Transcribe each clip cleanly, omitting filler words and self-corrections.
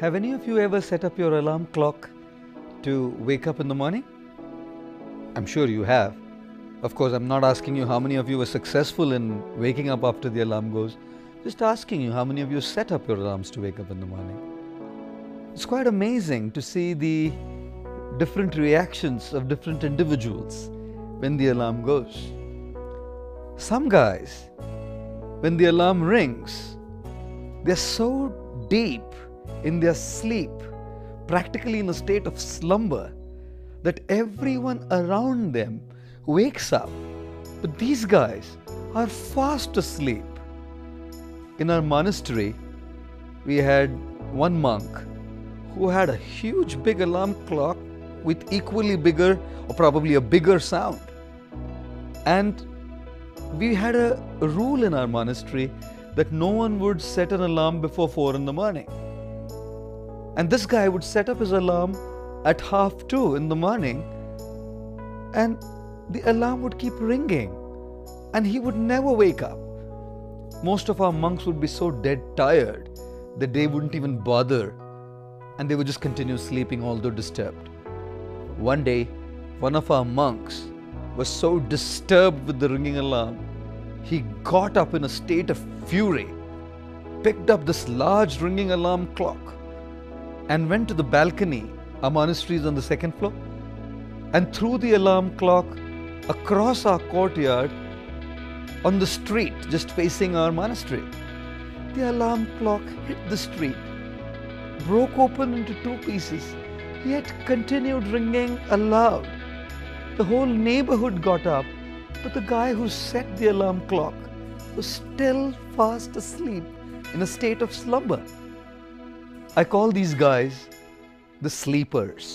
Have any of you ever set up your alarm clock to wake up in the morning? I'm sure you have. Of course, I'm not asking you how many of you were successful in waking up after the alarm goes. Just asking you how many of you set up your alarms to wake up in the morning. It's quite amazing to see the different reactions of different individuals when the alarm goes. Some guys, when the alarm rings, they're so deep in their sleep, practically in a state of slumber, that everyone around them wakes up. But these guys are fast asleep. In our monastery, we had one monk who had a huge big alarm clock with equally bigger or probably a bigger sound. And we had a rule in our monastery that no one would set an alarm before 4 in the morning. And this guy would set up his alarm at 1:30 in the morning, and the alarm would keep ringing and he would never wake up. Most of our monks would be so dead tired that they wouldn't even bother, and they would just continue sleeping although disturbed. One day, one of our monks was so disturbed with the ringing alarm, he got up in a state of fury, picked up this large ringing alarm clock and went to the balcony. Our monastery is on the 2nd floor, and threw the alarm clock across our courtyard on the street just facing our monastery. The alarm clock hit the street, broke open into 2 pieces, yet continued ringing aloud. The whole neighborhood got up, but the guy who set the alarm clock was still fast asleep in a state of slumber. I call these guys the sleepers.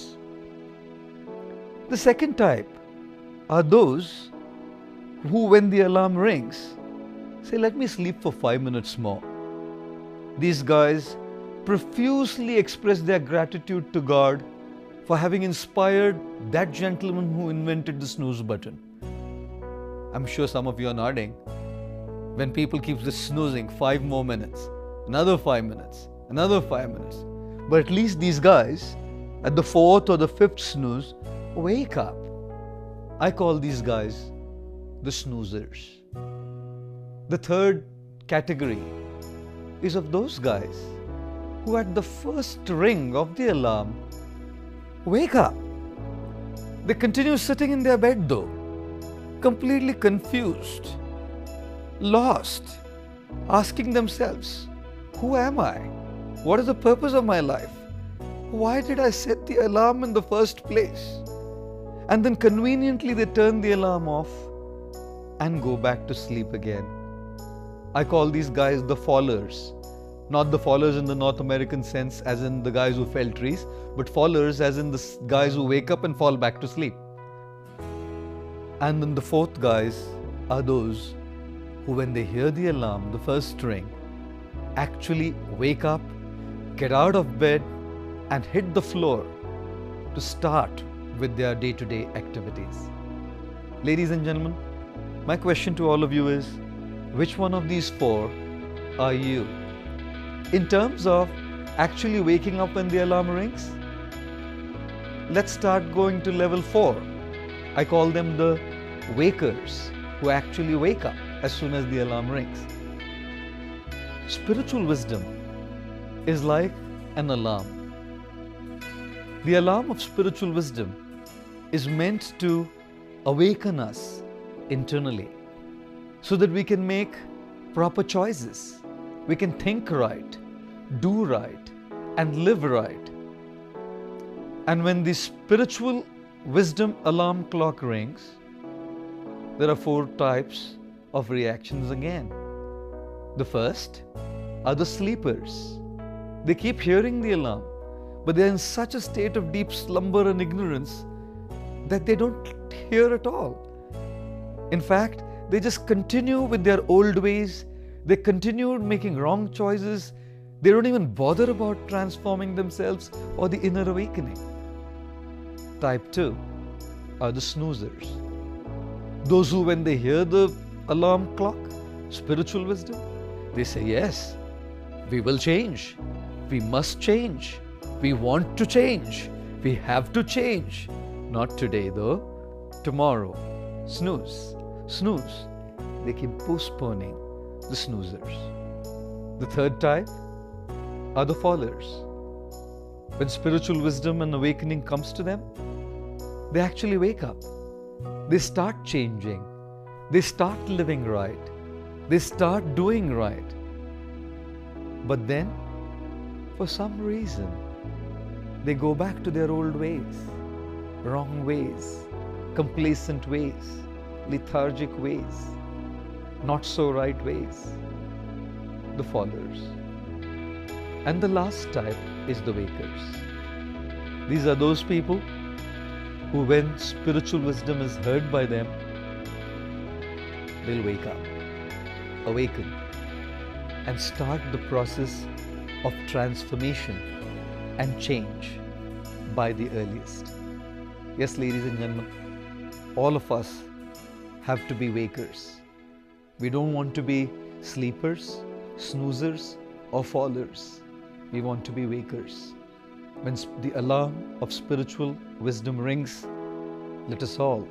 The second type are those who, when the alarm rings, say, "Let me sleep for 5 minutes more." These guys profusely express their gratitude to God for having inspired that gentleman who invented the snooze button. I'm sure some of you are nodding. When people keep just snoozing 5 more minutes, another 5 minutes, another 5 minutes. But at least these guys, at the 4th or the 5th snooze, wake up. I call these guys the snoozers. The third category is of those guys who at the first ring of the alarm wake up. They continue sitting in their bed though, completely confused, lost, asking themselves, who am I? What is the purpose of my life? Why did I set the alarm in the first place? And then conveniently they turn the alarm off and go back to sleep again. I call these guys the fallers. Not the fallers in the North American sense as in the guys who fell trees, but fallers as in the guys who wake up and fall back to sleep. And then the fourth guys are those who, when they hear the alarm, the first ring, actually wake up, get out of bed and hit the floor to start with their day-to-day activities. Ladies and gentlemen, my question to all of you is, which one of these 4 are you? In terms of actually waking up when the alarm rings, let's start going to level 4. I call them the wakers, who actually wake up as soon as the alarm rings. Spiritual wisdom is like an alarm. The alarm of spiritual wisdom is meant to awaken us internally so that we can make proper choices. We can think right, do right, and live right. And when the spiritual wisdom alarm clock rings, there are 4 types of reactions again. The first are the sleepers. They keep hearing the alarm, but they're in such a state of deep slumber and ignorance that they don't hear at all. In fact, they just continue with their old ways. They continue making wrong choices. They don't even bother about transforming themselves or the inner awakening. Type 2 are the snoozers. Those who, when they hear the alarm clock, spiritual wisdom, they say, yes, we will change. We must change. We want to change. We have to change. Not today though. Tomorrow. Snooze. Snooze. They keep postponing the snoozers. The third type are the fallers. When spiritual wisdom and awakening comes to them, they actually wake up. They start changing. They start living right. They start doing right. But then, for some reason, they go back to their old ways, wrong ways, complacent ways, lethargic ways, not so right ways. The fallers. And the last type is the wakers. These are those people who, when spiritual wisdom is heard by them, they'll wake up, awaken, and start the process of transformation and change by the earliest. Yes, ladies and gentlemen, all of us have to be wakers. We don't want to be sleepers, snoozers, or fallers. We want to be wakers. When the alarm of spiritual wisdom rings, let us all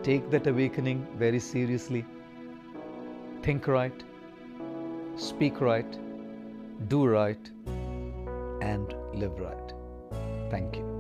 take that awakening very seriously. Think right, speak right, do right, and live right. Thank you.